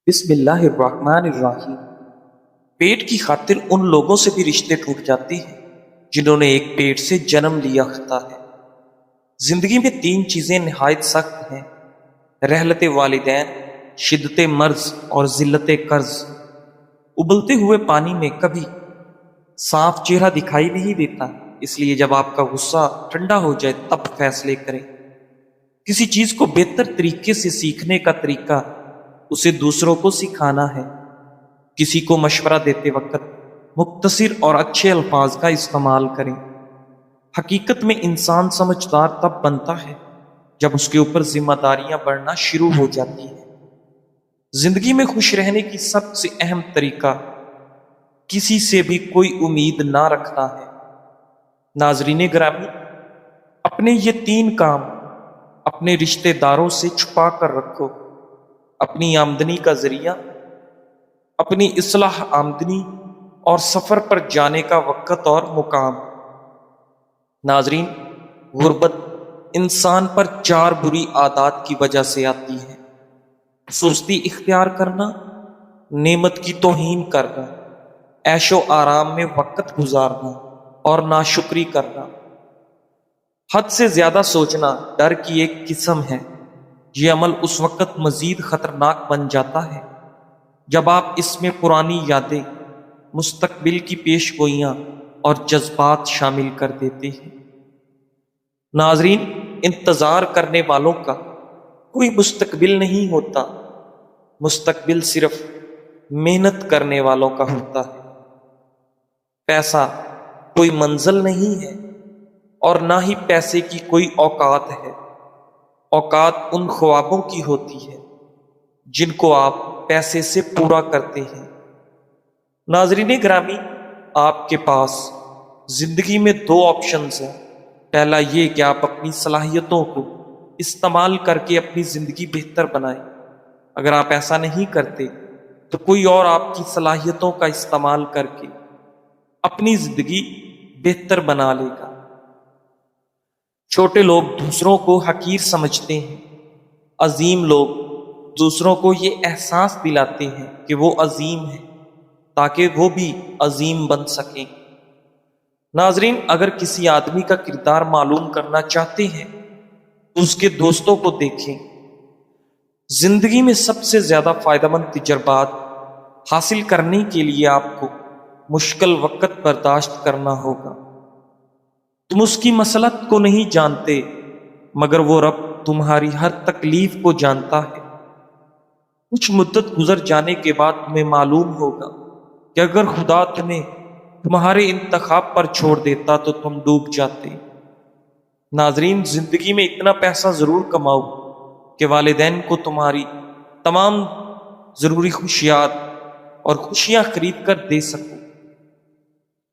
بسم اللہ الرحمن الرحیم۔ پیٹ کی خاطر ان لوگوں سے بھی رشتے ٹوٹ جاتے ہیں جنہوں نے ایک پیٹ سے جنم لیا ہوتا ہے۔ زندگی میں تین چیزیں نہایت سخت ہیں: رحلت والدین، شدت مرض اور ذلت قرض۔ ابلتے ہوئے پانی میں کبھی صاف چہرہ دکھائی نہیں دیتا، اس لیے جب آپ کا غصہ ٹھنڈا ہو جائے تب فیصلے کریں۔ کسی چیز کو بہتر طریقے سے سیکھنے کا طریقہ اسے دوسروں کو سکھانا ہے۔ کسی کو مشورہ دیتے وقت مختصر اور اچھے الفاظ کا استعمال کریں۔ حقیقت میں انسان سمجھدار تب بنتا ہے جب اس کے اوپر ذمہ داریاں بڑھنا شروع ہو جاتی ہیں۔ زندگی میں خوش رہنے کی سب سے اہم طریقہ کسی سے بھی کوئی امید نہ رکھنا ہے۔ ناظرین گرامی، اپنے یہ تین کام اپنے رشتہ داروں سے چھپا کر رکھو: اپنی آمدنی کا ذریعہ، اپنی اصلاح آمدنی اور سفر پر جانے کا وقت اور مقام۔ ناظرین، غربت انسان پر چار بری عادات کی وجہ سے آتی ہے: سستی اختیار کرنا، نعمت کی توہین کرنا، عیش و آرام میں وقت گزارنا اور ناشکری کرنا۔ حد سے زیادہ سوچنا ڈر کی ایک قسم ہے۔ یہ عمل اس وقت مزید خطرناک بن جاتا ہے جب آپ اس میں پرانی یادیں، مستقبل کی پیش گوئیاں اور جذبات شامل کر دیتے ہیں۔ ناظرین، انتظار کرنے والوں کا کوئی مستقبل نہیں ہوتا، مستقبل صرف محنت کرنے والوں کا ہوتا ہے۔ پیسہ کوئی منزل نہیں ہے اور نہ ہی پیسے کی کوئی اوقات ہے۔ اوقات ان خوابوں کی ہوتی ہے جن کو آپ پیسے سے پورا کرتے ہیں۔ ناظرین گرامی، آپ کے پاس زندگی میں دو آپشنز ہیں۔ پہلا یہ کہ آپ اپنی صلاحیتوں کو استعمال کر کے اپنی زندگی بہتر بنائیں۔ اگر آپ ایسا نہیں کرتے تو کوئی اور آپ کی صلاحیتوں کا استعمال کر کے اپنی زندگی بہتر بنا لے گا۔ چھوٹے لوگ دوسروں کو حقیر سمجھتے ہیں، عظیم لوگ دوسروں کو یہ احساس دلاتے ہیں کہ وہ عظیم ہیں تاکہ وہ بھی عظیم بن سکیں۔ ناظرین، اگر کسی آدمی کا کردار معلوم کرنا چاہتے ہیں تو اس کے دوستوں کو دیکھیں۔ زندگی میں سب سے زیادہ فائدہ مند تجربات حاصل کرنے کے لیے آپ کو مشکل وقت برداشت کرنا ہوگا۔ تم اس کی مصلحت کو نہیں جانتے، مگر وہ رب تمہاری ہر تکلیف کو جانتا ہے۔ کچھ مدت گزر جانے کے بعد تمہیں معلوم ہوگا کہ اگر خدا تمہیں تمہارے انتخاب پر چھوڑ دیتا تو تم ڈوب جاتے۔ ناظرین، زندگی میں اتنا پیسہ ضرور کماؤ کہ والدین کو تمہاری تمام ضروری خوشیات اور خوشیاں خرید کر دے سکو۔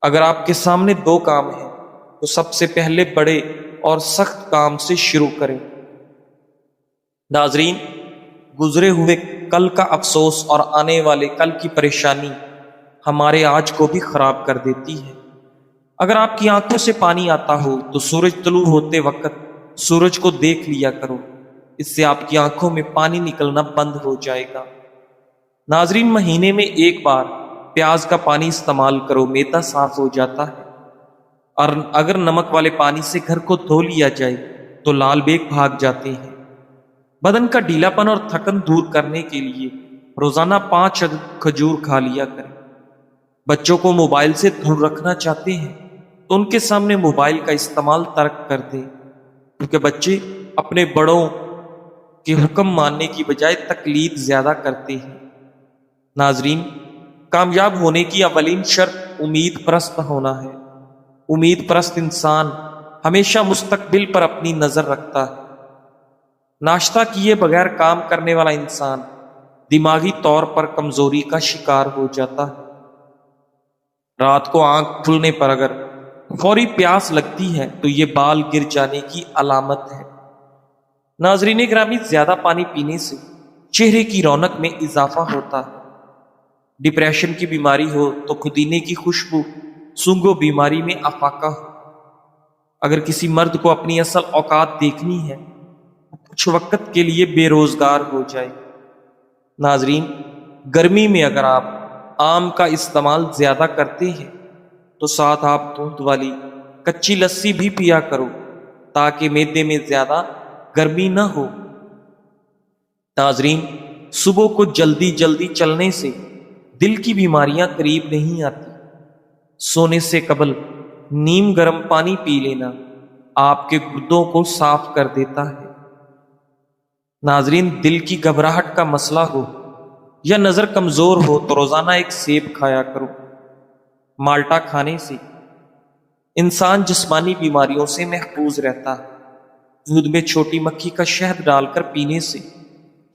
اگر آپ کے سامنے دو کام ہیں تو سب سے پہلے بڑے اور سخت کام سے شروع کریں۔ ناظرین، گزرے ہوئے کل کا افسوس اور آنے والے کل کی پریشانی ہمارے آج کو بھی خراب کر دیتی ہے۔ اگر آپ کی آنکھوں سے پانی آتا ہو تو سورج طلوع ہوتے وقت سورج کو دیکھ لیا کرو، اس سے آپ کی آنکھوں میں پانی نکلنا بند ہو جائے گا۔ ناظرین، مہینے میں ایک بار پیاز کا پانی استعمال کرو، معدہ صاف ہو جاتا ہے۔ اور اگر نمک والے پانی سے گھر کو دھو لیا جائے تو لال بیگ بھاگ جاتے ہیں۔ بدن کا ڈھیلا پن اور تھکن دور کرنے کے لیے روزانہ 5 عدد کھجور کھا لیا کریں۔ بچوں کو موبائل سے دور رکھنا چاہتے ہیں تو ان کے سامنے موبائل کا استعمال ترک کر دیں، کیونکہ بچے اپنے بڑوں کے حکم ماننے کی بجائے تقلید زیادہ کرتے ہیں۔ ناظرین، کامیاب ہونے کی اولین شرط امید پرست ہونا ہے۔ امید پرست انسان ہمیشہ مستقبل پر اپنی نظر رکھتا ہے۔ ناشتہ کیے بغیر کام کرنے والا انسان دماغی طور پر کمزوری کا شکار ہو جاتا ہے۔ رات کو آنکھ کھلنے پر اگر فوری پیاس لگتی ہے تو یہ بال گر جانے کی علامت ہے۔ ناظرین گرامی، زیادہ پانی پینے سے چہرے کی رونق میں اضافہ ہوتا ہے۔ ڈپریشن کی بیماری ہو تو پودینے کی خوشبو سونگھو، بیماری میں افاقہ ہو۔ اگر کسی مرد کو اپنی اصل اوقات دیکھنی ہے، کچھ وقت کے لیے بے روزگار ہو جائے۔ ناظرین، گرمی میں اگر آپ آم کا استعمال زیادہ کرتے ہیں تو ساتھ آپ دودھ والی کچی لسی بھی پیا کرو تاکہ معدے میں زیادہ گرمی نہ ہو۔ ناظرین، صبح کو جلدی جلدی چلنے سے دل کی بیماریاں قریب نہیں آتی۔ سونے سے قبل نیم گرم پانی پی لینا آپ کے گردوں کو صاف کر دیتا ہے۔ ناظرین، دل کی گھبراہٹ کا مسئلہ ہو یا نظر کمزور ہو تو روزانہ ایک سیب کھایا کرو۔ مالٹا کھانے سے انسان جسمانی بیماریوں سے محفوظ رہتا ہے۔ دودھ میں چھوٹی مکھی کا شہد ڈال کر پینے سے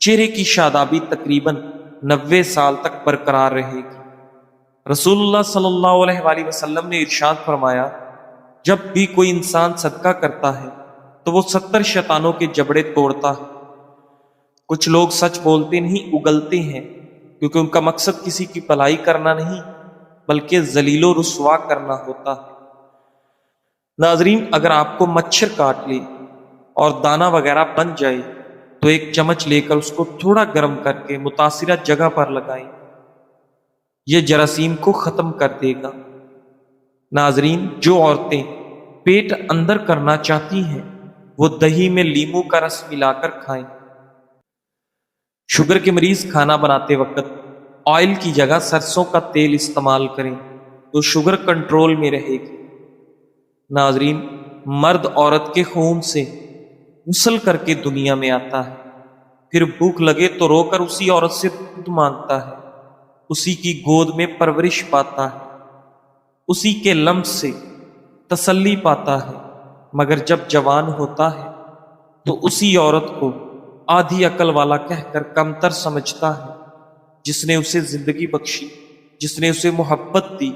چہرے کی شادابی تقریباً 90 سال تک برقرار رہے گی۔ رسول اللہ صلی اللہ علیہ وآلہ وسلم نے ارشاد فرمایا، جب بھی کوئی انسان صدقہ کرتا ہے تو وہ 70 شیطانوں کے جبڑے توڑتا ہے۔ کچھ لوگ سچ بولتے نہیں اگلتے ہیں کیونکہ ان کا مقصد کسی کی بھلائی کرنا نہیں بلکہ ذلیل و رسوا کرنا ہوتا ہے۔ ناظرین، اگر آپ کو مچھر کاٹ لے اور دانہ وغیرہ بن جائے تو ایک چمچ لے کر اس کو تھوڑا گرم کر کے متاثرہ جگہ پر لگائیں، یہ جراثیم کو ختم کر دے گا۔ ناظرین، جو عورتیں پیٹ اندر کرنا چاہتی ہیں وہ دہی میں لیموں کا رس ملا کر کھائیں۔ شوگر کے مریض کھانا بناتے وقت آئل کی جگہ سرسوں کا تیل استعمال کریں تو شوگر کنٹرول میں رہے گی۔ ناظرین، مرد عورت کے خون سے غسل کر کے دنیا میں آتا ہے، پھر بھوک لگے تو رو کر اسی عورت سے دودھ مانگتا ہے، اسی کی گود میں پرورش پاتا ہے، اسی کے لمس سے تسلی پاتا ہے، مگر جب جوان ہوتا ہے تو اسی عورت کو آدھی عقل والا کہہ کر کمتر سمجھتا ہے۔ جس نے اسے زندگی بخشی، جس نے اسے محبت دی،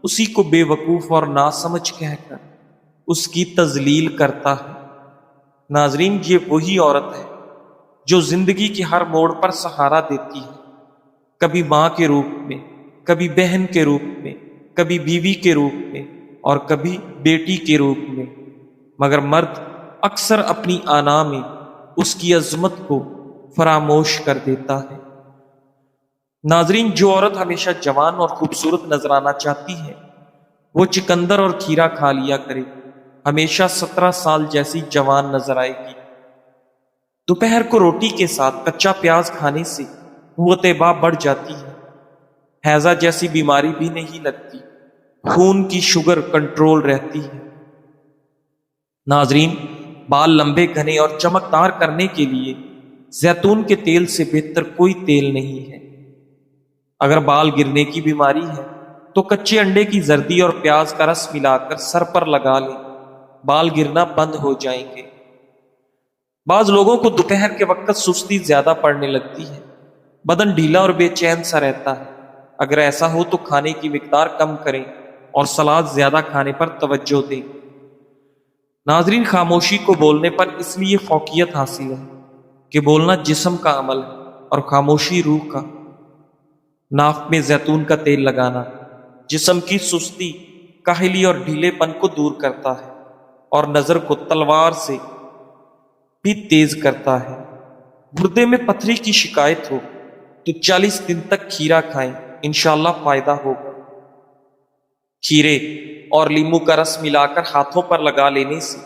اسی کو بے وقوف اور ناسمجھ کہہ کر اس کی تذلیل کرتا ہے۔ ناظرین، یہ وہی عورت ہے جو زندگی کے ہر موڑ پر سہارا دیتی ہے، کبھی ماں کے روپ میں، کبھی بہن کے روپ میں، کبھی بیوی کے روپ میں اور کبھی بیٹی کے روپ میں، مگر مرد اکثر اپنی آنا میں اس کی عظمت کو فراموش کر دیتا ہے۔ ناظرین، جو عورت ہمیشہ جوان اور خوبصورت نظر آنا چاہتی ہے وہ چکندر اور کھیرا کھا لیا کرے، ہمیشہ 17 سال جیسی جوان نظر آئے گی۔ دوپہر کو روٹی کے ساتھ کچا پیاز کھانے سے قوت باء بڑھ جاتی ہے، ہیضہ جیسی بیماری بھی نہیں لگتی، خون کی شوگر کنٹرول رہتی ہے۔ ناظرین، بال لمبے گھنے اور چمکدار کرنے کے لیے زیتون کے تیل سے بہتر کوئی تیل نہیں ہے۔ اگر بال گرنے کی بیماری ہے تو کچے انڈے کی زردی اور پیاز کا رس ملا کر سر پر لگا لیں، بال گرنا بند ہو جائیں گے۔ بعض لوگوں کو دوپہر کے وقت سستی زیادہ پڑنے لگتی ہے، بدن ڈھیلا اور بے چین سا رہتا ہے۔ اگر ایسا ہو تو کھانے کی مقدار کم کریں اور سلاد زیادہ کھانے پر توجہ دیں۔ ناظرین، خاموشی کو بولنے پر اس لیے فوقیت حاصل ہے کہ بولنا جسم کا عمل ہے اور خاموشی روح کا۔ ناف میں زیتون کا تیل لگانا جسم کی سستی، کاہلی اور ڈھیلے پن کو دور کرتا ہے اور نظر کو تلوار سے بھی تیز کرتا ہے۔ گردے میں پتھری کی شکایت ہو تو 40 دن تک کھیرا کھائیں، انشاءاللہ فائدہ ہوگا۔ کھیرے اور لیموں کا رس ملا کر ہاتھوں پر لگا لینے سے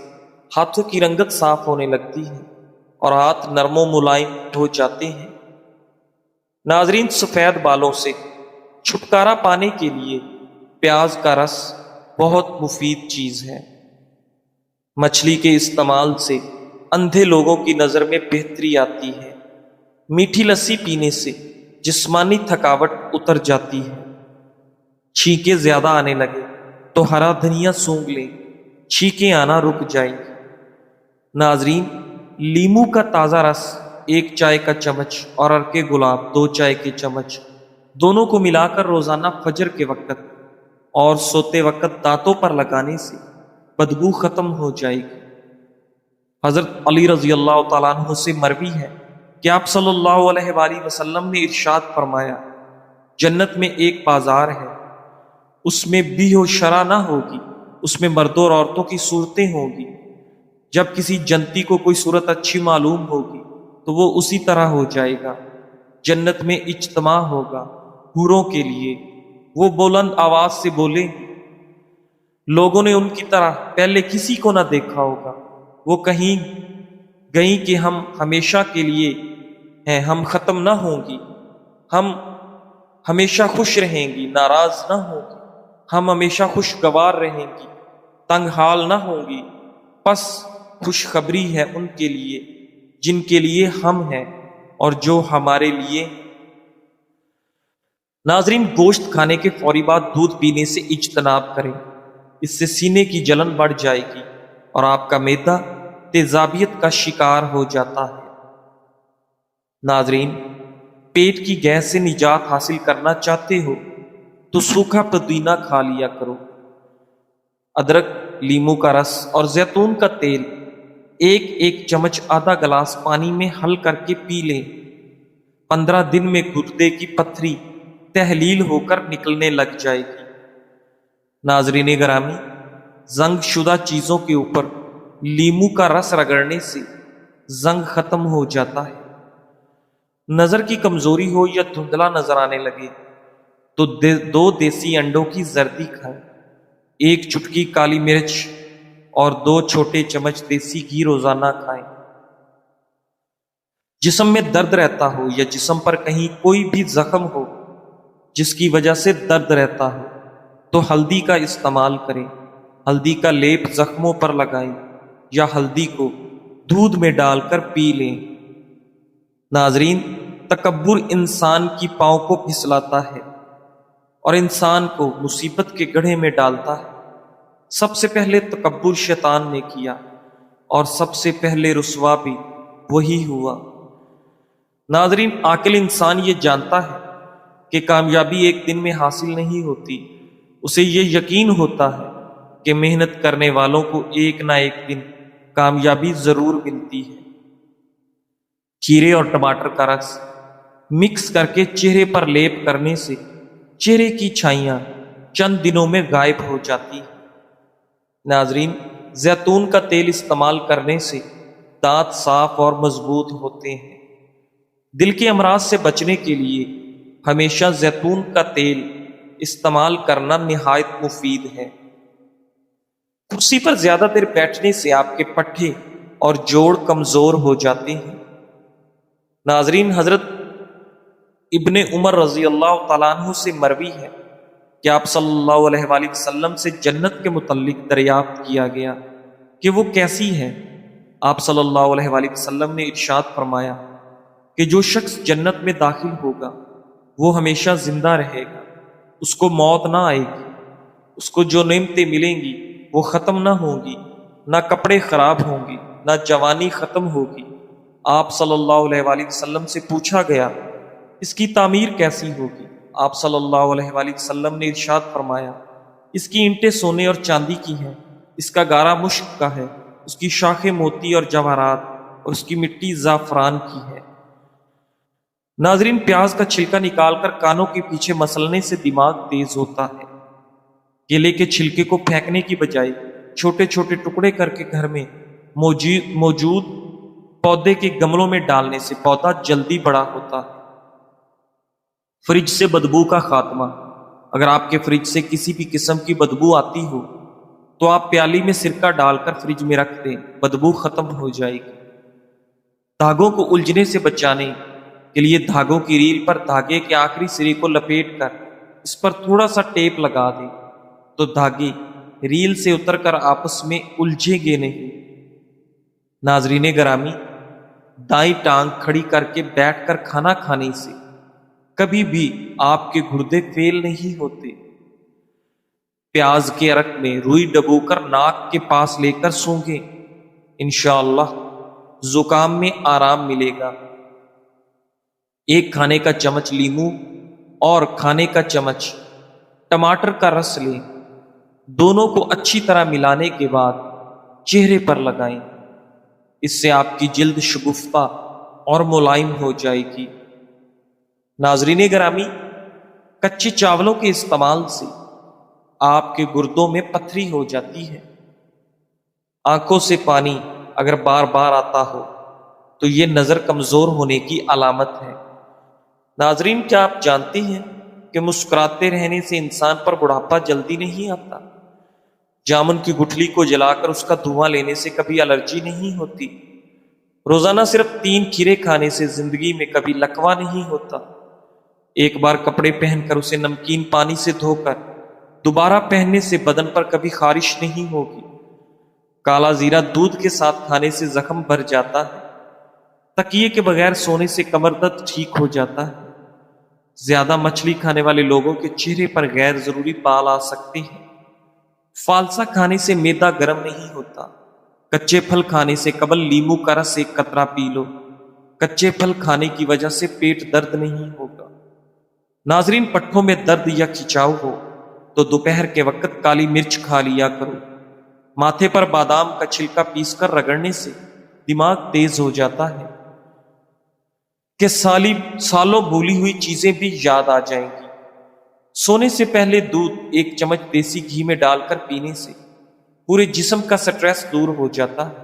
ہاتھوں کی رنگت صاف ہونے لگتی ہے اور ہاتھ نرم و ملائم ہو جاتے ہیں۔ ناظرین، سفید بالوں سے چھٹکارا پانے کے لیے پیاز کا رس بہت مفید چیز ہے۔ مچھلی کے استعمال سے اندھے لوگوں کی نظر میں بہتری آتی ہے۔ میٹھی لسی پینے سے جسمانی تھکاوٹ اتر جاتی ہے۔ چھینکیں زیادہ آنے لگے تو ہرا دھنیا سونگھ لیں، چھینکیں آنا رک جائیں گی۔ ناظرین، لیموں کا تازہ رس 1 چائے کا چمچ اور عرق گلاب 2 چائے کے چمچ دونوں کو ملا کر روزانہ فجر کے وقت اور سوتے وقت دانتوں پر لگانے سے بدبو ختم ہو جائے گی۔ حضرت علی رضی اللہ تعالیٰ عنہ سے مروی ہے کہ آپ صلی اللہ علیہ وآلہ وسلم نے ارشاد فرمایا، جنت میں ایک بازار ہے، اس میں بیع و شرع نہ ہوگی، اس میں مردوں اور عورتوں کی صورتیں ہوں گی۔ جب کسی جنتی کو کوئی صورت اچھی معلوم ہوگی تو وہ اسی طرح ہو جائے گا، جنت میں اجتماع ہوگا حوروں کے لیے، وہ بلند آواز سے بولیں گی۔ لوگوں نے ان کی طرح پہلے کسی کو نہ دیکھا ہوگا، وہ کہیں گئیں کہ ہم ہمیشہ کے لیے ہیں، ہم ختم نہ ہوں گی، ہم ہمیشہ خوش رہیں گی، ناراض نہ ہوں گی، ہم ہمیشہ خوشگوار رہیں گی، تنگ حال نہ ہوں گی۔ پس خوشخبری ہے ان کے لیے جن کے لیے ہم ہیں اور جو ہمارے لیے۔ ناظرین، گوشت کھانے کے فوری بعد دودھ پینے سے اجتناب کریں، اس سے سینے کی جلن بڑھ جائے گی اور آپ کا معدہ تیزابیت کا شکار ہو جاتا ہے۔ ناظرین، پیٹ کی گیس سے نجات حاصل کرنا چاہتے ہو تو سوکھا پودینہ کھا لیا کرو۔ ادرک، لیموں کا رس اور زیتون کا تیل ایک ایک چمچ آدھا گلاس پانی میں حل کر کے پی لیں۔ 15 دن میں گردے کی پتھری تحلیل ہو کر نکلنے لگ جائے گی۔ ناظرین گرامی، زنگ شدہ چیزوں کے اوپر لیموں کا رس رگڑنے سے زنگ ختم ہو جاتا ہے۔ نظر کی کمزوری ہو یا دھندلا نظر آنے لگے تو 2 دیسی انڈوں کی زردی کھائیں، 1 چٹکی کالی مرچ اور 2 چھوٹے چمچ دیسی گھی روزانہ کھائیں۔ جسم میں درد رہتا ہو یا جسم پر کہیں کوئی بھی زخم ہو جس کی وجہ سے درد رہتا ہو تو ہلدی کا استعمال کریں۔ ہلدی کا لیپ زخموں پر لگائیں یا ہلدی کو دودھ میں ڈال کر پی لیں۔ ناظرین، تکبر انسان کی پاؤں کو پھسلاتا ہے اور انسان کو مصیبت کے گڑھے میں ڈالتا ہے۔ سب سے پہلے تکبر شیطان نے کیا اور سب سے پہلے رسوا بھی وہی ہوا۔ ناظرین، عاقل انسان یہ جانتا ہے کہ کامیابی ایک دن میں حاصل نہیں ہوتی، اسے یہ یقین ہوتا ہے کہ محنت کرنے والوں کو ایک نہ ایک دن کامیابی ضرور ملتی ہے۔ کھیرے اور ٹماٹر کا رس مکس کر کے چہرے پر لیپ کرنے سے چہرے کی چھائیاں چند دنوں میں غائب ہو جاتی ہیں۔ ناظرین، زیتون کا تیل استعمال کرنے سے دانت صاف اور مضبوط ہوتے ہیں۔ دل کے امراض سے بچنے کے لیے ہمیشہ زیتون کا تیل استعمال کرنا نہایت مفید ہے۔ کرسی پر زیادہ دیر بیٹھنے سے آپ کے پٹھے اور جوڑ کمزور ہو جاتے ہیں۔ ناظرین، حضرت ابن عمر رضی اللہ تعالیٰ عنہ سے مروی ہے کہ آپ صلی اللہ علیہ وآلہ وسلم سے جنت کے متعلق دریافت کیا گیا کہ وہ کیسی ہے۔ آپ صلی اللہ علیہ وآلہ وسلم نے ارشاد فرمایا کہ جو شخص جنت میں داخل ہوگا وہ ہمیشہ زندہ رہے گا، اس کو موت نہ آئے گی، اس کو جو نعمتیں ملیں گی وہ ختم نہ ہوں گی، نہ کپڑے خراب ہوں گے، نہ جوانی ختم ہوگی۔ آپ صلی اللہ علیہ وآلہ وسلم سے پوچھا گیا اس کی تعمیر کیسی ہوگی؟ آپ صلی اللہ علیہ وآلہ وسلم نے ارشاد فرمایا اس کی اینٹیں سونے اور چاندی کی ہیں، اس کا گارا مشک کا ہے، اس کی شاخیں موتی اور جواہرات اور اس کی مٹی زعفران کی ہے۔ ناظرین، پیاز کا چھلکا نکال کر کانوں کے پیچھے مسلنے سے دماغ تیز ہوتا ہے۔ کیلے کے چھلکے کو پھینکنے کی بجائے چھوٹے چھوٹے ٹکڑے کر کے گھر میں موجود پودے کے گملوں میں ڈالنے سے پودا جلدی بڑا ہوتا ہے۔ فریج سے بدبو کا خاتمہ۔ اگر آپ کے فریج سے کسی بھی قسم کی بدبو آتی ہو تو آپ پیالی میں سرکہ ڈال کر فریج میں رکھ دیں، بدبو ختم ہو جائے گی۔ دھاگوں کو الجھنے سے بچانے کے لیے دھاگوں کی ریل پر دھاگے کے آخری سرے کو لپیٹ کر اس پر تھوڑا سا ٹیپ لگا دیں تو دھاگے ریل سے اتر کر آپس میں الجھیں گے نہیں۔ ناظرین گرامی، دائیں ٹانگ کھڑی کر کے بیٹھ کر کھانا کھانے سے کبھی بھی آپ کے گردے فیل نہیں ہوتے۔ پیاز کے عرق میں روئی ڈبو کر ناک کے پاس لے کر سونگیں، انشاءاللہ زکام میں آرام ملے گا۔ 1 کھانے کا چمچ لیموں اور کھانے کا چمچ ٹماٹر کا رس لیں، دونوں کو اچھی طرح ملانے کے بعد چہرے پر لگائیں، اس سے آپ کی جلد شگفتہ اور ملائم ہو جائے گی۔ ناظرین گرامی، کچے چاولوں کے استعمال سے آپ کے گردوں میں پتھری ہو جاتی ہے۔ آنکھوں سے پانی اگر بار بار آتا ہو تو یہ نظر کمزور ہونے کی علامت ہے۔ ناظرین، کیا آپ جانتے ہیں کہ مسکراتے رہنے سے انسان پر بڑھاپا جلدی نہیں آتا؟ جامن کی گٹھلی کو جلا کر اس کا دھواں لینے سے کبھی الرجی نہیں ہوتی۔ روزانہ صرف 3 کھیرے کھانے سے زندگی میں کبھی لکوہ نہیں ہوتا۔ ایک بار کپڑے پہن کر اسے نمکین پانی سے دھو کر دوبارہ پہننے سے بدن پر کبھی خارش نہیں ہوگی۔ کالا زیرہ دودھ کے ساتھ کھانے سے زخم بھر جاتا ہے۔ تکیے کے بغیر سونے سے کمر درد ٹھیک ہو جاتا ہے۔ زیادہ مچھلی کھانے والے لوگوں کے چہرے پر غیر ضروری بال آ سکتے ہیں۔ فالسا کھانے سے معدہ گرم نہیں ہوتا۔ کچے پھل کھانے سے قبل لیموں کا رس 1 قطرہ پی لو۔ کچے پھل کھانے کی وجہ سے پیٹ درد نہیں ہوگا۔ ناظرین، پٹھوں میں درد یا کھچاؤ ہو تو دوپہر کے وقت کالی مرچ کھا لیا کرو۔ ماتھے پر بادام کا چھلکا پیس کر رگڑنے سے دماغ تیز ہو جاتا ہے کہ سالوں بھولی ہوئی چیزیں بھی یاد آ جائیں گی۔ سونے سے پہلے دودھ 1 چمچ دیسی گھی میں ڈال کر پینے سے پورے جسم کا سٹریس دور ہو جاتا ہے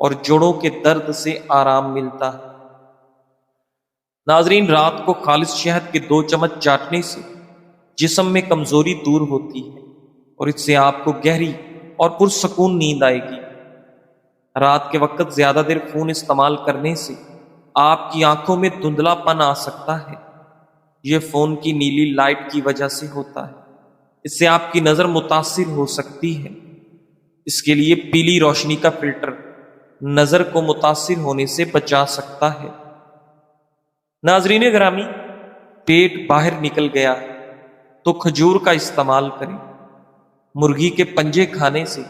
اور جوڑوں کے درد سے آرام ملتا ہے۔ ناظرین، رات کو خالص شہد کے 2 چمچ چاٹنے سے جسم میں کمزوری دور ہوتی ہے اور اس سے آپ کو گہری اور پرسکون نیند آئے گی۔ رات کے وقت زیادہ دیر فون استعمال کرنے سے آپ کی آنکھوں میں دھندلا پن آ سکتا ہے۔ یہ فون کی نیلی لائٹ کی وجہ سے ہوتا ہے۔ اس سے آپ کی نظر متاثر ہو سکتی ہے۔ اس کے لیے پیلی روشنی کا فلٹر نظر کو متاثر ہونے سے بچا سکتا ہے۔ ناظرین گرامی، پیٹ باہر نکل گیا تو کھجور کا استعمال کریں۔ مرغی کے پنجے کھانے سے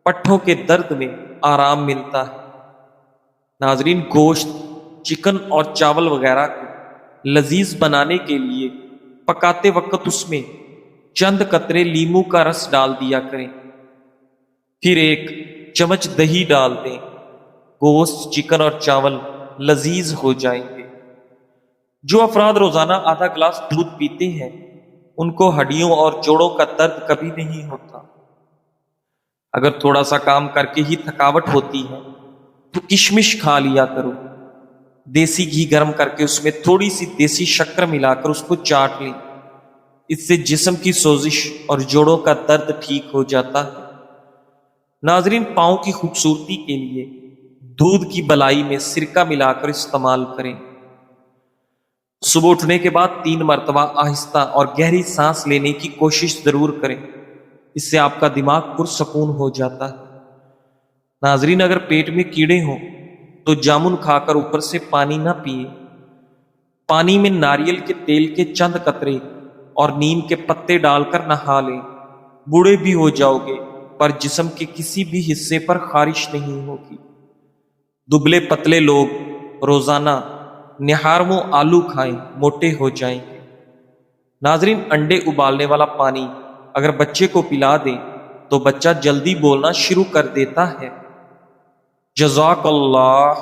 پٹھوں کے درد میں آرام ملتا ہے۔ ناظرین، گوشت، چکن اور چاول وغیرہ کو لذیذ بنانے کے لیے پکاتے وقت اس میں چند قطرے لیموں کا رس ڈال دیا کریں، پھر 1 چمچ دہی ڈال دیں۔ گوشت، چکن اور چاول لذیذ ہو جائیں گے۔ جو افراد روزانہ آدھا گلاس دودھ پیتے ہیں ان کو ہڈیوں اور جوڑوں کا درد کبھی نہیں ہوتا۔ اگر تھوڑا سا کام کر کے ہی تھکاوٹ ہوتی ہے تو کشمش کھا لیا کرو۔ دیسی گھی گرم کر کے اس میں تھوڑی سی دیسی شکر ملا کر اس کو چاٹ لیں۔ اس سے جسم کی سوزش اور جوڑوں کا درد ٹھیک ہو جاتا ہے۔ ناظرین، پاؤں کی خوبصورتی کے لیے دودھ کی بلائی میں سرکہ ملا کر استعمال کریں۔ صبح اٹھنے کے بعد 3 مرتبہ آہستہ اور گہری سانس لینے کی کوشش ضرور کریں۔ اس سے آپ کا دماغ پرسکون ہو جاتا ہے۔ ناظرین، اگر پیٹ میں کیڑے ہوں تو جامن کھا کر اوپر سے پانی نہ پیئے۔ پانی میں ناریل کے تیل کے چند قطرے اور نیم کے پتے ڈال کر نہا لیں۔ بوڑھے بھی ہو جاؤ گے پر جسم کے کسی بھی حصے پر خارش نہیں ہوگی۔ دبلے پتلے لوگ روزانہ نہارمو آلو کھائیں، موٹے ہو جائیں گے۔ ناظرین، انڈے ابالنے والا پانی اگر بچے کو پلا دیں تو بچہ جلدی بولنا شروع کر دیتا ہے۔ جزاک اللہ۔